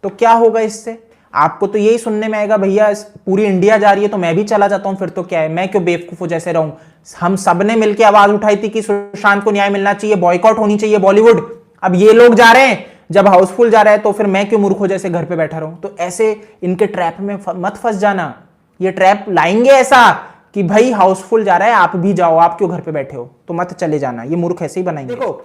तो क्या होगा इससे? आपको तो यही सुनने में आएगा, भैया पूरी इंडिया जा रही है तो मैं भी चला जाता हूं, फिर तो क्या है, मैं क्यों बेवकूफों जैसे रहूं? हम सबने मिलकर आवाज उठाई थी कि सुशांत को न्याय मिलना चाहिए, बॉयकॉट होनी चाहिए बॉलीवुड। अब ये लोग जा रहे हैं, जब हाउसफुल जा रहा है तो फिर मैं क्यों मूर्खों जैसे घर पे बैठा रहूं? तो ऐसे इनके ट्रैप में मत फंस जाना। ये ट्रैप लाएंगे ऐसा कि भाई हाउसफुल जा रहा है, आप भी जाओ, आप क्यों घर पे बैठे हो, तो मत चले जाना। ये मूर्ख ऐसे ही बनाएंगे। देखो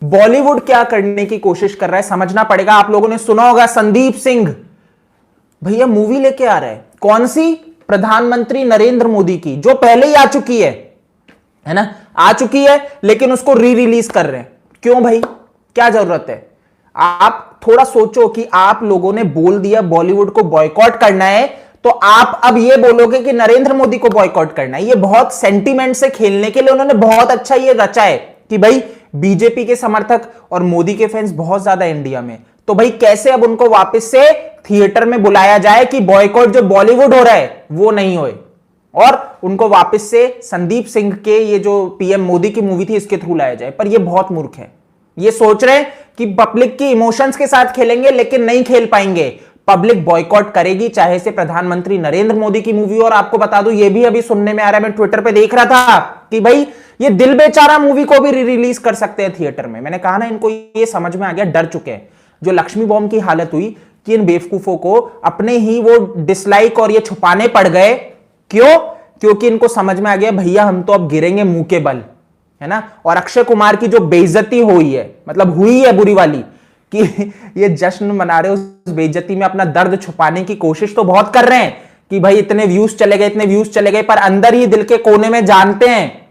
बॉलीवुड क्या करने की कोशिश कर रहा है समझना पड़ेगा। आप लोगों ने सुना होगा संदीप सिंह भैया मूवी लेके आ रहा है, कौन सी? प्रधानमंत्री नरेंद्र मोदी की, जो पहले ही आ चुकी है ना, आ चुकी है, लेकिन उसको री रिलीज कर रहे हैं। क्यों भाई, क्या जरूरत है? आप थोड़ा सोचो कि आप लोगों ने बोल दिया बॉलीवुड को बॉयकॉट करना है, तो आप अब ये बोलोगे कि नरेंद्र मोदी को बॉयकॉट करना है। ये बहुत सेंटीमेंट से खेलने के लिए उन्होंने बहुत अच्छा ये रचा है कि भाई बीजेपी के समर्थक और मोदी के फैंस बहुत ज्यादा इंडिया में, तो भाई कैसे अब उनको वापस से थिएटर में बुलाया जाए कि बॉयकॉट जो बॉलीवुड हो रहा है वो नहीं होए, और उनको वापस से संदीप सिंह के ये जो पीएम मोदी की मूवी थी इसके थ्रू लाया जाए। पर ये बहुत मूर्ख है। ये सोच रहे हैं कि पब्लिक की इमोशंस के साथ खेलेंगे, लेकिन नहीं खेल पाएंगे। पब्लिक बॉयकॉट करेगी चाहे से प्रधानमंत्री नरेंद्र मोदी की मूवी। और आपको बता दूं, ये भी अभी सुनने में आ रहा है, मैं ट्विटर पे देख रहा था कि भाई ये दिल बेचारा मूवी को भी रिलीज कर सकते हैं थिएटर में। मैंने कहा ना, इनको ये समझ में आ गया, डर चुके हैं। जो लक्ष्मी बॉम्ब की हालत हुई कि इन बेवकूफों को अपने ही वो डिसलाइक और ये छुपाने पड़ गए। क्यों? क्योंकि इनको समझ में आ गया भैया हम तो अब गिरेंगे मुंह के बल, है ना। और अक्षय कुमार की जो बेइज्जती हुई है, मतलब हुई है बुरी वाली, कि ये जश्न मना रहे, उस बेइज्जती में अपना दर्द छुपाने की कोशिश तो बहुत कर रहे हैं कि भाई इतने व्यूज चले गए, इतने व्यूज चले गए, पर अंदर ही दिल के कोने में जानते हैं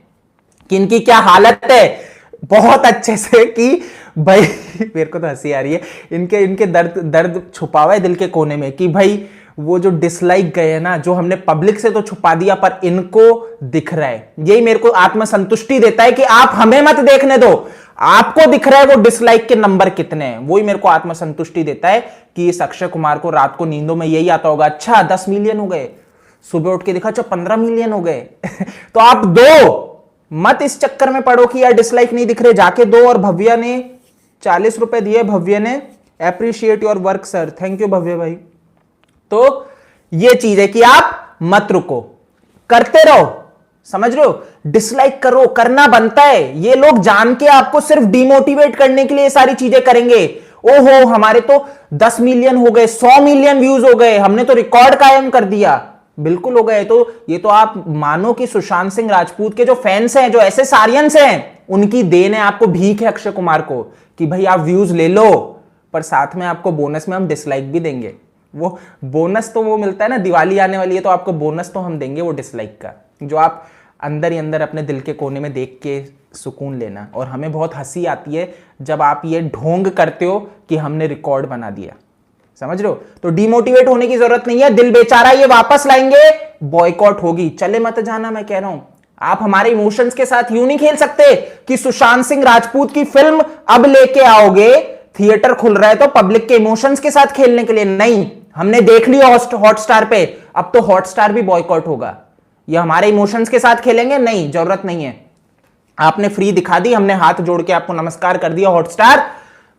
कि इनकी क्या हालत है बहुत अच्छे से, कि भाई मेरे को तो हंसी आ रही है, इनके दर्द छुपा हुआ है दिल के कोने में कि भाई वो जो डिसलाइक गए हैं ना, जो हमने पब्लिक से तो छुपा दिया पर इनको दिख रहा है। यही मेरे को आत्मसंतुष्टि देता है कि आप हमें मत देखने दो, आपको दिख रहा है वो डिसलाइक के नंबर कितने हैं। वही मेरे को आत्मसंतुष्टि देता है कि इस अक्षय कुमार को रात को नींदों में यही आता होगा, अच्छा 10 मिलियन हो गए, सुबह उठ के देखा अच्छा 15 मिलियन हो गए तो आप दो, मत इस चक्कर में पड़ो कि यार डिसलाइक नहीं दिख रहे, जाके दो। और भव्या ने 40 रुपए दिए, भव्य ने, appreciate your work sir, thank you Bhavya भाई। तो ये चीज है कि आप मत रुको, करते रहो, समझ रहे हो, डिसलाइक करो, करना बनता है। ये लोग जान के आपको सिर्फ डिमोटिवेट करने के लिए सारी चीजें करेंगे। ओहो हमारे तो 10 मिलियन हो गए, 100 मिलियन व्यूज हो गए, हमने तो रिकॉर्ड कायम कर दिया। बिल्कुल हो गए। तो ये तो आप मानो कि सुशांत सिंह राजपूत के जो फैंस हैं, जो ऐसे सारियंस हैं, उनकी देन है, आपको भीख है अक्षय कुमार को कि भाई आप व्यूज ले लो, पर साथ में आपको बोनस में हम डिसलाइक भी देंगे। वो बोनस तो वो मिलता है ना, दिवाली आने वाली है तो आपको बोनस तो हम देंगे वो डिसलाइक का, जो आप अंदर ही अंदर अपने दिल के कोने में देख के सुकून लेना। और हमें बहुत हंसी आती है जब आप ये ढोंग करते हो कि हमने रिकॉर्ड बना दिया, समझ रहे हो। तो डिमोटिवेट होने की जरूरत नहीं है, दिल बेचारा ये वापस लाएंगे, बॉयकॉट होगी, चले मत जाना। मैं कह रहा हूं आप हमारे इमोशंस के साथ यूं नहीं खेल सकते कि सुशांत सिंह राजपूत की फिल्म अब लेके आओगे, थिएटर खुल रहा है तो पब्लिक के इमोशंस के साथ खेलने के लिए नहीं। हमने देख लिया हॉटस्टार पे, अब तो हॉटस्टार भी बॉयकॉट होगा। ये हमारे इमोशंस के साथ खेलेंगे? नहीं, जरूरत नहीं है। आपने फ्री दिखा दी, हमने हाथ जोड़ के आपको नमस्कार कर दिया हॉटस्टार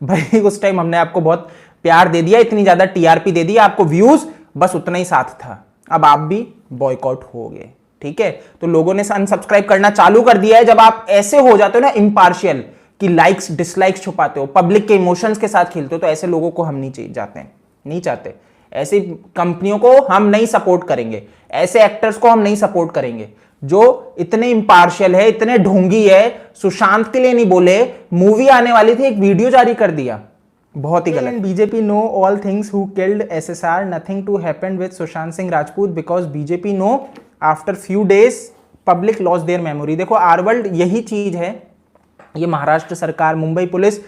भाई, उस टाइम हमने आपको बहुत प्यार दे दिया, इतनी ज्यादा टीआरपी दे दिया, आपको व्यूज, बस उतना ही साथ था। अब आप भी बॉयकॉट हो गए, ठीक है। तो लोगों ने अनसब्सक्राइब करना चालू कर दिया है। जब आप ऐसे हो जाते हो ना इम्पार्शियल, कि लाइक्स डिसलाइक्स छुपाते हो, पब्लिक के इमोशंस के साथ खेलते हो, तो ऐसे लोगों को हम नहीं चाहते। ऐसी कंपनियों को हम नहीं सपोर्ट करेंगे, ऐसे एक्टर्स को हम नहीं सपोर्ट करेंगे जो इतने इम्पार्शियल है, इतने ढोंगी है। सुशांत के लिए नहीं बोले, मूवी आने वाली थी, एक वीडियो जारी कर दिया, बहुत ही गलत। BJP know all things who killed SSR, nothing to happen with Sushant Singh Rajput because BJP know after few days public lose their memory. देखो आरवर्ल्ड यही चीज है, ये महाराष्ट्र सरकार, मुंबई पुलिस,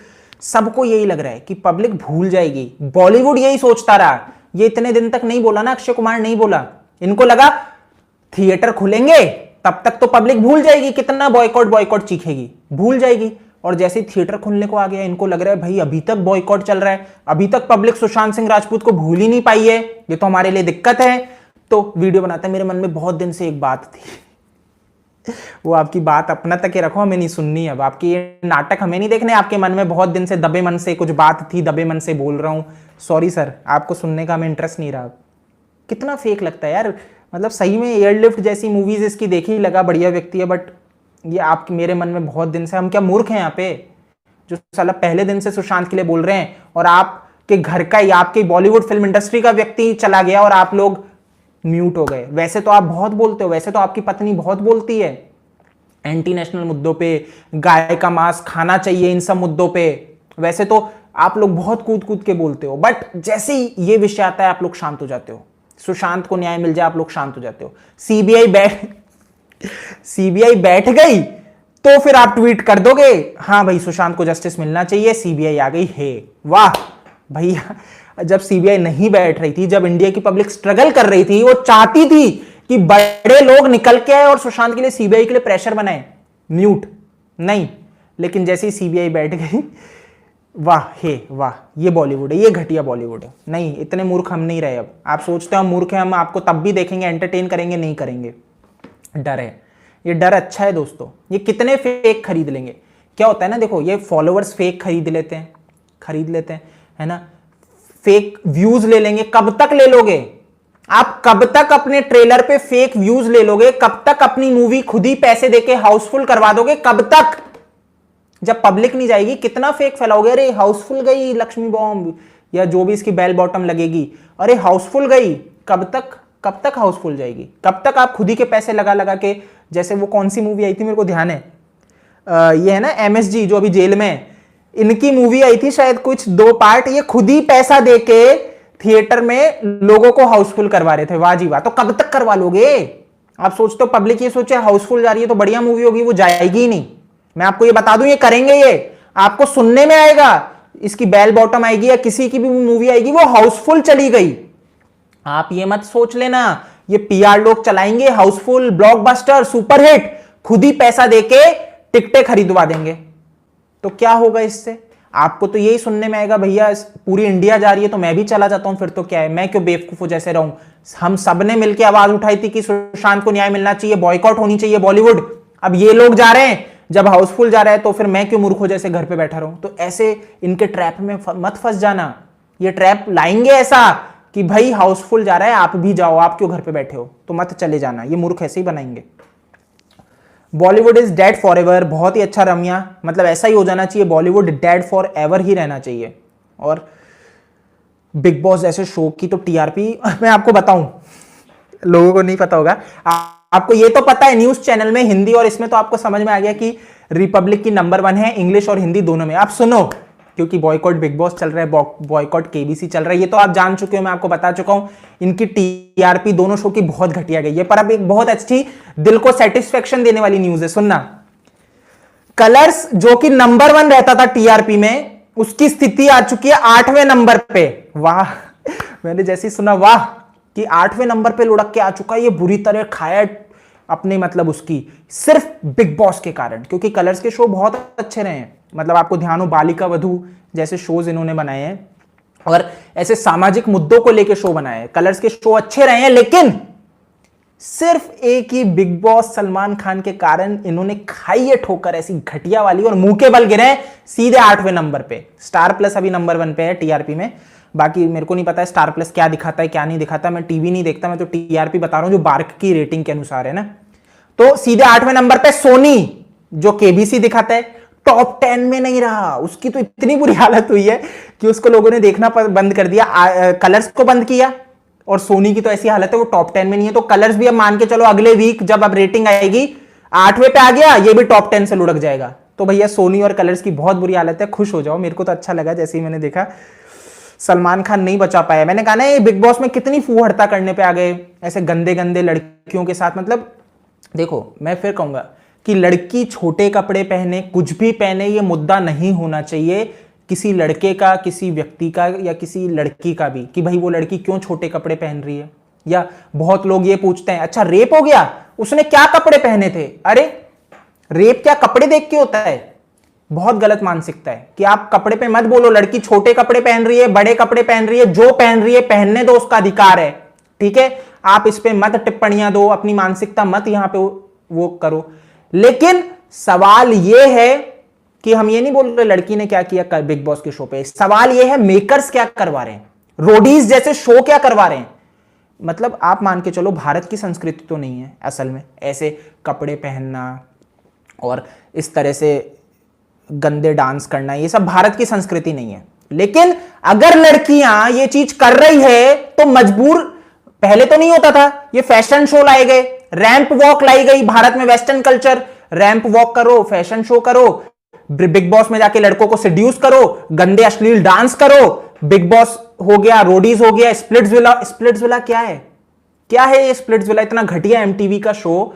सबको यही लग रहा है कि पब्लिक भूल जाएगी। बॉलीवुड यही सोचता रहा, ये इतने दिन तक नहीं बोला ना, अक्षय कुमार नहीं बोला, इनको लगा थिएटर खुलेंगे तब तक तो पब्लिक भूल जाएगी, कितना बॉयकॉट चीखेगी, भूल जाएगी। और जैसे ही थिएटर खुलने को आ गया, इनको लग रहा है भाई अभी तक बॉयकॉट चल रहा है, अभी तक पब्लिक सुशांत सिंह राजपूत को भूल ही नहीं पाई है, ये तो हमारे लिए दिक्कत है। तो वीडियो बनाते हैं। मेरे मन में बहुत दिन से एक बात थी, वो आपकी बात अपना तक ही रखो, हमें नहीं सुननी। अब आपकी ये नाटक हमें नहीं देखने। आपके मन में बहुत दिन से दबे मन से कुछ बात थी, दबे मन से बोल रहा हूं। सॉरी सर, आपको सुनने का हमें इंटरेस्ट नहीं रहा। कितना फेक लगता है यार। मतलब सही में एयरलिफ्ट जैसी मूवीज इसकी देखी, लगा बढ़िया व्यक्ति है, बट ये आपके मेरे मन में बहुत दिन से, हम क्या मूर्ख हैं यहाँ पे जो साला पहले दिन से सुशांत के लिए बोल रहे हैं, और आपके घर का ही, आपके बॉलीवुड फिल्म इंडस्ट्री का व्यक्ति चला गया और आप लोग म्यूट हो गए। वैसे तो आप बहुत बोलते हो, वैसे तो आपकी पत्नी बहुत बोलती है एंटी नेशनल मुद्दों पे, गाय का मांस खाना चाहिए, इन सब मुद्दों पे वैसे तो आप लोग बहुत कूद कूद के बोलते हो, बट जैसे ही ये विषय आता है आप लोग शांत हो जाते हो। सुशांत को न्याय मिल जाए आप लोग शांत हो जाते हो। सीबीआई बैठ गई तो फिर आप ट्वीट कर दोगे, हाँ भाई सुशांत को जस्टिस मिलना चाहिए, सीबीआई आ गई है। वाह भैया, जब सीबीआई नहीं बैठ रही थी, जब इंडिया की पब्लिक स्ट्रगल कर रही थी, वो चाहती थी कि बड़े लोग निकल के आए और सुशांत के लिए, सीबीआई के लिए प्रेशर बनाए, म्यूट नहीं। लेकिन जैसे ही सीबीआई बैठ गई, वाह हे वाह, ये बॉलीवुड है, ये घटिया बॉलीवुड है। नहीं, इतने मूर्ख हम नहीं रहे। अब आप सोचते हो हम मूर्ख हैं, हम आपको तब भी देखेंगे, एंटरटेन करेंगे, नहीं करेंगे। डर है, ये डर अच्छा है दोस्तों। ये कितने फेक खरीद लेंगे। क्या होता है ना, देखो ये फॉलोअर्स फेक खरीद लेते हैं, है ना, फेक व्यूज ले लेंगे। कब तक ले लोगे आप? कब तक अपने ट्रेलर पे फेक व्यूज ले लोगे? कब तक अपनी मूवी खुद ही पैसे देके हाउसफुल करवा दोगे? कब तक? जब पब्लिक नहीं जाएगी कितना फेक फैलाओगे? अरे हाउसफुल गई लक्ष्मी बॉम्ब, या जो भी इसकी बेल बॉटम लगेगी, अरे हाउसफुल गई। कब तक हाउसफुल जाएगी? कब तक आप खुद ही के पैसे लगा लगा के, जैसे वो कौन सी मूवी आई थी मेरे को ध्यान है, ये है ना एमएसजी जो अभी जेल में है, इनकी मूवी आई थी शायद कुछ 2 पार्ट, ये खुद ही पैसा देके थिएटर में लोगों को हाउसफुल करवा रहे थे। वाह जी वाह। तो कब तक करवा लोगे? आप सोचते हो पब्लिक ये सोचे हाउसफुल जा रही है तो बढ़िया मूवी होगी, वो जाएगी ही नहीं। मैं आपको ये बता दूं, ये करेंगे, ये आपको सुनने में आएगा। इसकी बेल बॉटम आएगी या किसी की भी मूवी आएगी, वो हाउसफुल चली गई। आप ये मत सोच लेना ये पीआर लोग चलाएंगे हाउसफुल, ब्लॉकबस्टर, सुपरहिट, खुद ही पैसा देके टिकटें खरीदवा देंगे। तो क्या होगा इससे? आपको तो यही सुनने में आएगा, भैया पूरी इंडिया जा रही है तो मैं भी चला जाता हूं, फिर तो क्या है, मैं क्यों बेवकूफों जैसे रहूं। हम सबने मिलकर आवाज उठाई थी कि सुशांत को न्याय मिलना चाहिए, बॉयकॉट होनी चाहिए बॉलीवुड। अब ये लोग जा रहे हैं, जब हाउसफुल जा रहा है तो फिर मैं क्यों मूर्खों जैसे घर पे बैठा रहूं। तो ऐसे इनके ट्रैप में मत फंस जाना। ये ट्रैप लाएंगे ऐसा कि भाई हाउसफुल जा रहा है, आप भी जाओ, आप क्यों घर पे बैठे हो, तो मत चले जाना। ये मूर्ख ऐसे ही बनाएंगे। Bollywood is dead for ever, बहुत ही अच्छा रम्या, मतलब ऐसा ही हो जाना चाहिए, Bollywood dead for ever he रहना चाहिए। और बिग बॉस जैसे शो की तो टीआरपी, मैं आपको बताऊं, लोगों को नहीं पता होगा, आपको ये तो पता है न्यूज चैनल में हिंदी और इसमें तो आपको समझ में आ गया कि रिपब्लिक की नंबर 1 है, इंग्लिश और हिंदी दोनों में। आप सुनो, क्योंकि बॉयकॉट बिग बॉस चल रहा है, बॉयकॉट केबीसी चल रहा है, ये तो आप जान चुके हो, मैं आपको बता चुका हूं। इनकी टीआरपी दोनों शो की बहुत घटिया गई है। पर अब एक बहुत अच्छी, दिल को सेटिस्फेक्शन देने वाली न्यूज है, सुनना। कलर्स जो कि नंबर 1 रहता था टीआरपी में, उसकी स्थिति आ चुकी है 8वें नंबर पे। वाह, मैंने जैसे ही सुना वाह कि 8वें नंबर पे लुढ़क के आ चुका है, ये बुरी तरह खाया अपने, मतलब उसकी सिर्फ बिग बॉस के कारण, क्योंकि कलर्स के शो बहुत अच्छे रहे हैं। मतलब आपको ध्यान हो, बालिका वधू जैसे शोज इन्होंने बनाए हैं और ऐसे सामाजिक मुद्दों को लेकर शो बनाए हैं। कलर्स के शो अच्छे रहे हैं, लेकिन सिर्फ एक ही बिग बॉस सलमान खान के कारण इन्होंने खाई है ठोकर ऐसी घटिया वाली, और मुंह के बल गिरे सीधे 8वें नंबर पे। स्टार प्लस अभी नंबर 1 पे है टीआरपी में, बाकी मेरे को नहीं पता है स्टार प्लस क्या दिखाता है क्या नहीं दिखाता, मैं टीवी नहीं देखता, मैं तो टीआरपी बता रहा हूं जो बार्क की रेटिंग के अनुसार है ना। तो सीधे 8वें नंबर पे सोनी जो केबीसी दिखाता है, टॉप 10 में नहीं रहा। उसकी तो इतनी बुरी हालत हुई है कि उसको लोगों ने देखना बंद कर दिया, कलर्स को बंद किया, और सोनी की तो ऐसी हालत है वो टॉप 10 में नहीं है। तो कलर्स भी अब मान के चलो अगले वीक जब अब रेटिंग आएगी 8वें पे आ गया, ये भी टॉप 10 से लुढ़क जाएगा। तो भैया सोनी और कलर्स की बहुत बुरी हालत है, खुश हो जाओ। मेरे को तो अच्छा लगा जैसे ही मैंने देखा सलमान खान नहीं बचा पाया। मैंने कहा ना ये बिग बॉस में कितनी फूहड़ता करने पे आ गए ऐसे गंदे गंदे लड़कियों के साथ। मतलब देखो, मैं फिर कहूंगा कि लड़की छोटे कपड़े पहने, कुछ भी पहने, ये मुद्दा नहीं होना चाहिए किसी लड़के का, किसी व्यक्ति का, या किसी लड़की का भी, कि भाई वो लड़की क्यों छोटे कपड़े पहन रही है। या बहुत लोग ये पूछते हैं, अच्छा रेप हो गया, उसने क्या कपड़े पहने थे। अरे रेप क्या कपड़े देख के होता है? बहुत गलत मानसिकता है कि आप कपड़े पे मत बोलो। लड़की छोटे कपड़े पहन रही है, बड़े कपड़े पहन रही है, जो पहन रही है पहनने दो, उसका अधिकार है, ठीक है। आप इस पे मत टिप्पणियां दो, अपनी मानसिकता मत यहां पे वो करो। लेकिन सवाल ये है कि हम ये नहीं बोल रहे लड़की ने क्या किया बिग बॉस के शो पे, सवाल ये है मेकर्स क्या करवा रहे हैं, रोडीज जैसे शो क्या करवा रहे हैं। मतलब आप मान के चलो भारत की संस्कृति तो नहीं है असल में ऐसे कपड़े पहनना और इस तरह से गंदे डांस करना, ये सब भारत की संस्कृति नहीं है। लेकिन अगर लड़कियां ये चीज कर रही है तो मजबूर, पहले तो नहीं होता था, ये फैशन शो लाए गए, रैंप वॉक लाई गई, भारत में वेस्टर्न कल्चर, रैंप वॉक करो, फैशन शो करो, बिग बॉस में जाके लड़कों को सिड्यूस करो, गंदे अश्लील डांस करो, बिग बॉस हो गया, रोडीज हो गया, स्प्लिट्सविला। स्प्लिट्सविला क्या है, क्या है ये स्प्लिट्सविला, इतना घटिया एमटीवी का शो,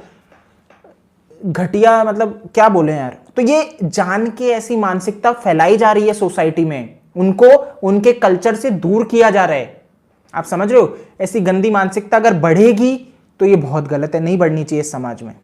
घटिया मतलब क्या बोले यार। तो ये जान के ऐसी मानसिकता फैलाई जा रही है सोसाइटी में, उनको उनके कल्चर से दूर किया जा रहा है। आप समझ रहे हो, ऐसी गंदी मानसिकता अगर बढ़ेगी तो ये बहुत गलत है, नहीं बढ़नी चाहिए समाज में।